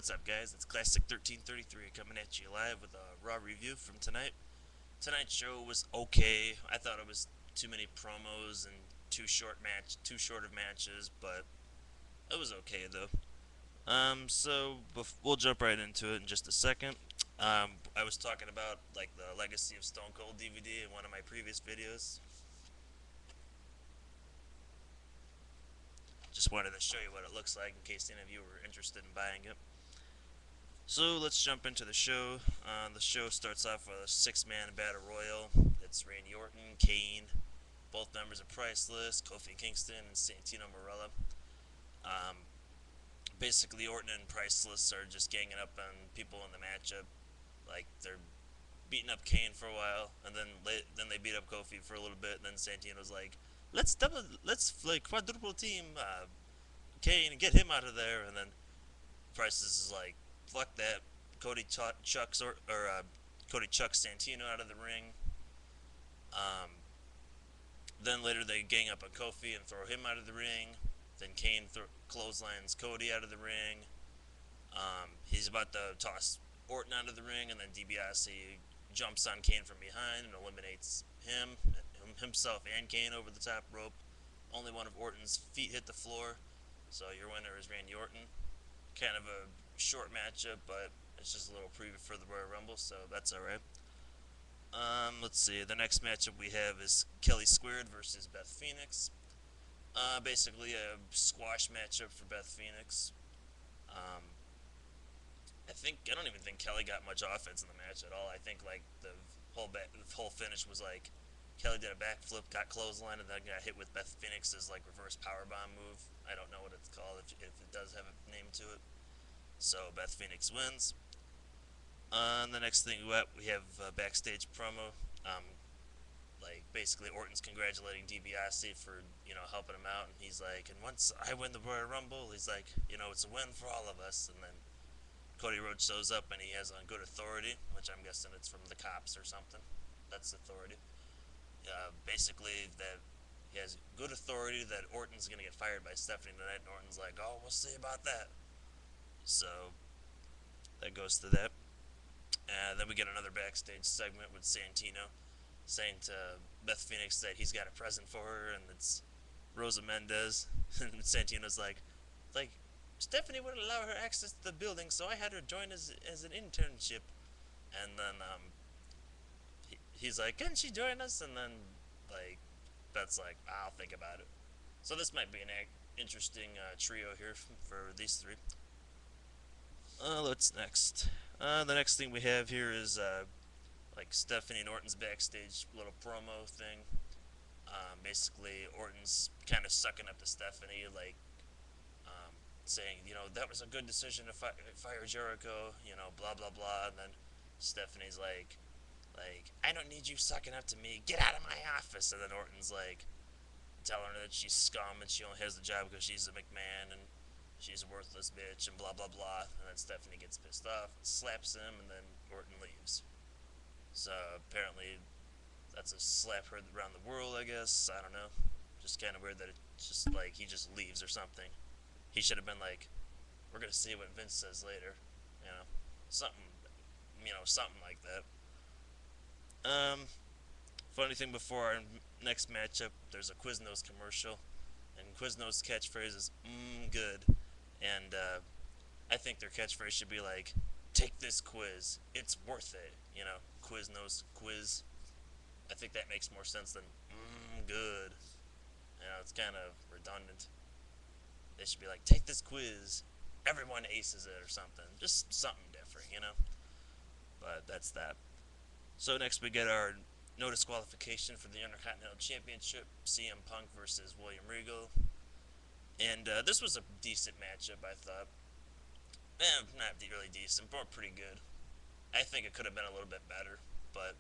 what's up, guys? It's Classic 1333 coming at you live with a raw review from tonight. Tonight's show was okay. I thought it was too many promos and too short of matches, but it was okay though. We'll jump right into it in just a second. I was talking about like the Legacy of Stone Cold DVD in one of my previous videos. Just wanted to show you what it looks like in case any of you were interested in buying it. So let's jump into the show. The show starts off with a six-man battle royal. It's Randy Orton, Kane, both members of Priceless, Kofi Kingston, and Santino Marella. Um, Basically, Orton and Priceless are just ganging up on people in the matchup. Like they're beating up Kane for a while, and then they beat up Kofi for a little bit. And then Santino's like, let's like quadruple team Kane and get him out of there. And then Priceless is like, fuck that. Cody chucks Cody chucks Santino out of the ring. Um, then later they gang up on Kofi and throw him out of the ring. Then Kane clotheslines Cody out of the ring. He's about to toss Orton out of the ring, and then DiBiase jumps on Kane from behind and eliminates himself and Kane over the top rope. Only one of Orton's feet hit the floor, so your winner is Randy Orton. Kind of a short matchup, but it's just a little preview for the Royal Rumble, so that's alright. Let's see. The next matchup we have is Kelly Squared versus Beth Phoenix. Basically a squash matchup for Beth Phoenix. Um, I don't even think Kelly got much offense in the match at all. I think like the whole finish was like Kelly did a backflip, got clothesline, and then got hit with Beth Phoenix's like reverse powerbomb move. I don't know what it's called if it does have a name to it. So Beth Phoenix wins. The next thing we have a backstage promo. Like basically Orton's congratulating DiBiase for helping him out, and he's like, and once I win the Royal Rumble, he's like, it's a win for all of us. And then Cody Rhodes shows up and he has on good authority, which I'm guessing it's from the cops or something. That's authority. Basically that he has good authority that Orton's gonna get fired by Stephanie tonight, and Orton's like, oh, we'll see about that. So that goes to that. Then we get another backstage segment with Santino saying to Beth Phoenix that he's got a present for her, and it's Rosa Mendez. And Santino's like Stephanie wouldn't allow her access to the building, so I had her join as an internship. And then he's like, can she join us? And then like Beth's like, I'll think about it. So this might be an interesting trio here for these three. What's next? The next thing we have here is like Stephanie and Orton's backstage little promo thing. Basically, Orton's kind of sucking up to Stephanie, like saying, that was a good decision to fire Jericho, blah blah blah. And then Stephanie's like, I don't need you sucking up to me. Get out of my office. And then Orton's like, telling her that she's scum and she only has the job because she's a McMahon and she's a worthless bitch and blah blah blah. And then Stephanie gets pissed off, slaps him, and then Orton leaves. So apparently that's a slap heard around the world, I guess. I don't know. Just kind of weird that it's just like he just leaves or something. He should have been like, we're going to see what Vince says later. You know, something, something like that. Funny thing before our next matchup, there's a Quiznos commercial. And Quiznos' catchphrase is, good. And I think their catchphrase should be like, take this quiz. It's worth it. Quiznos quiz. I think that makes more sense than good. It's kind of redundant. They should be like, take this quiz. Everyone aces it or something. Just something different. But that's that. So next we get our no disqualification for the Intercontinental Championship. CM Punk versus William Regal. And this was a decent matchup, I thought. Not really decent, but pretty good. I think it could have been a little bit better, but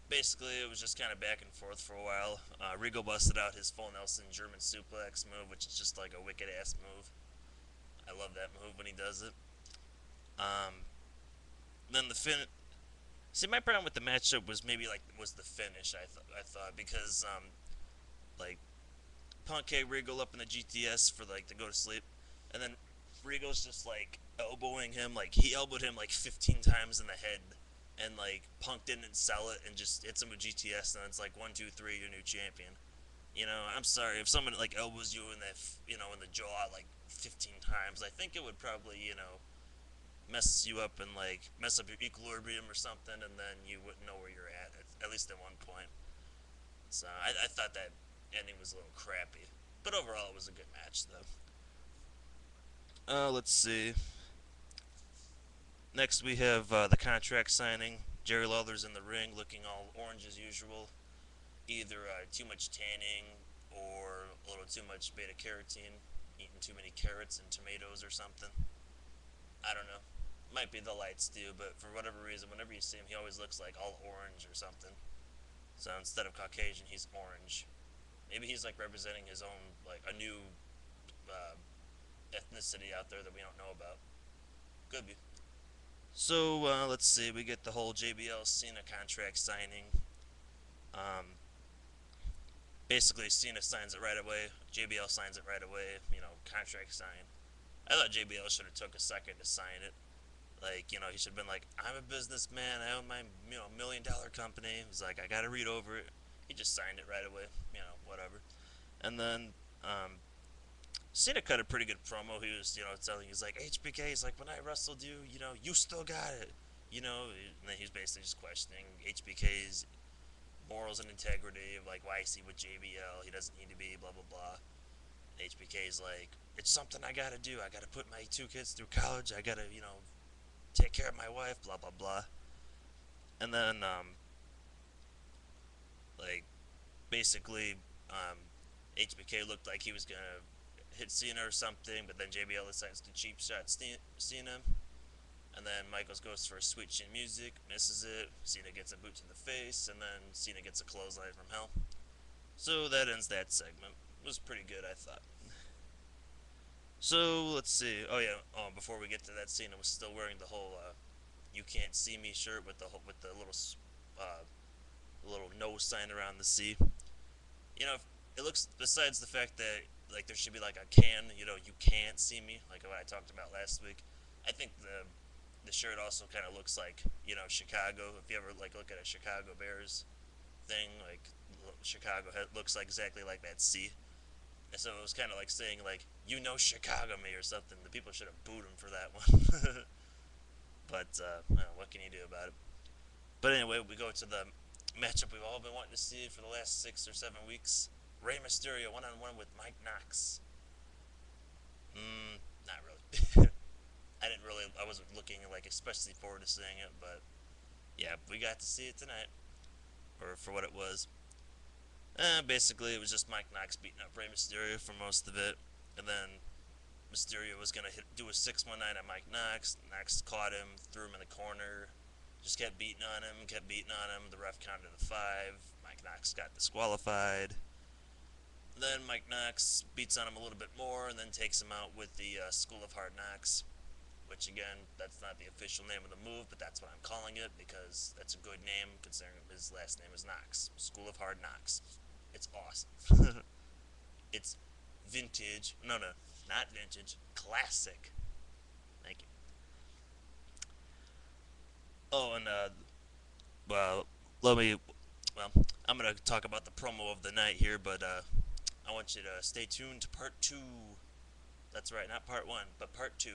basically it was just kind of back and forth for a while. Regal busted out his full Nelson German suplex move, which is just like a wicked ass move. I love that move when he does it. Then the See, my problem with the matchup was was the finish. I thought because like Punk had Regal up in the GTS for like to go to sleep, and then Regal's just like elbowing him, like he elbowed him like 15 times in the head, and like Punk didn't sell it and just hits him with GTS, and it's like 1, 2, 3, your new champion. You know, I'm sorry if someone like elbows you in the in the jaw like 15 times. I think it would probably mess you up and like mess up your equilibrium or something, and then you wouldn't know where you're at least at one point. So I thought that ending was a little crappy, but overall it was a good match though. Let's see. Next we have the contract signing. Jerry Lawler's in the ring, looking all orange as usual. Either too much tanning or a little too much beta carotene, eating too many carrots and tomatoes or something. I don't know. Might be the lights too, but for whatever reason, whenever you see him, he always looks like all orange or something. So instead of Caucasian, he's orange. Maybe he's like representing his own, like a new uh, ethnicity out there that we don't know about. Could be. So let's see. We get the whole JBL Cena contract signing. Um, Basically, Cena signs it right away. JBL signs it right away. Contract sign. I thought JBL should have took a second to sign it. Like, he should have been like, I'm a businessman. I own my, $1 million company. He's like, I got to read over it. He just signed it right away. Whatever. And then Cena cut a pretty good promo. He was, telling, he's like, HBK, he's like, when I wrestled you, you still got it. And then he's basically just questioning HBK's morals and integrity of, like, why is he with JBL? He doesn't need to be, blah, blah, blah. HBK's like, it's something I gotta do. I gotta put my 2 kids through college. I gotta, take care of my wife, blah, blah, blah. And then, like, basically, HBK looked like he was gonna hit Cena or something, but then JBL decides to cheap shot Cena. And then Michaels goes for a sweet chin music, misses it. Cena gets a boot to the face, and then Cena gets a clothesline from hell. So that ends that segment. It was pretty good, I thought. So let's see. Oh yeah. Before we get to that scene, I was still wearing the whole "You Can't See Me" shirt with the uh, little no sign around the C. It looks, besides the fact that like there should be like a can, you can't see me, like what I talked about last week. I think the shirt also kind of looks like Chicago. If you ever like look at a Chicago Bears thing, like Chicago looks like exactly like that C. And so it was kind of like saying like Chicago me or something. The people should have booed him for that one. But what can you do about it? But anyway, we go to the matchup we've all been wanting to see for the last 6 or 7 weeks. Rey Mysterio one-on-one with Mike Knox. Not really. I didn't really. I wasn't looking like especially forward to seeing it, but yeah, we got to see it tonight, or for what it was. Basically, it was just Mike Knox beating up Rey Mysterio for most of it, and then Mysterio was gonna do a 619 on Mike Knox. Knox caught him, threw him in the corner, just kept beating on him, kept beating on him. The ref counted the 5. Mike Knox got disqualified. Then Mike Knox beats on him a little bit more, and then takes him out with the School of Hard Knocks. Which again, that's not the official name of the move, but that's what I'm calling it because that's a good name considering his last name is Knox. School of Hard Knocks. It's awesome. It's vintage. No, no, not vintage. Classic. Thank you. Oh, and well, let me. Well, I'm gonna talk about the promo of the night here, but I want you to stay tuned to part 2. That's right, not part 1, but part 2.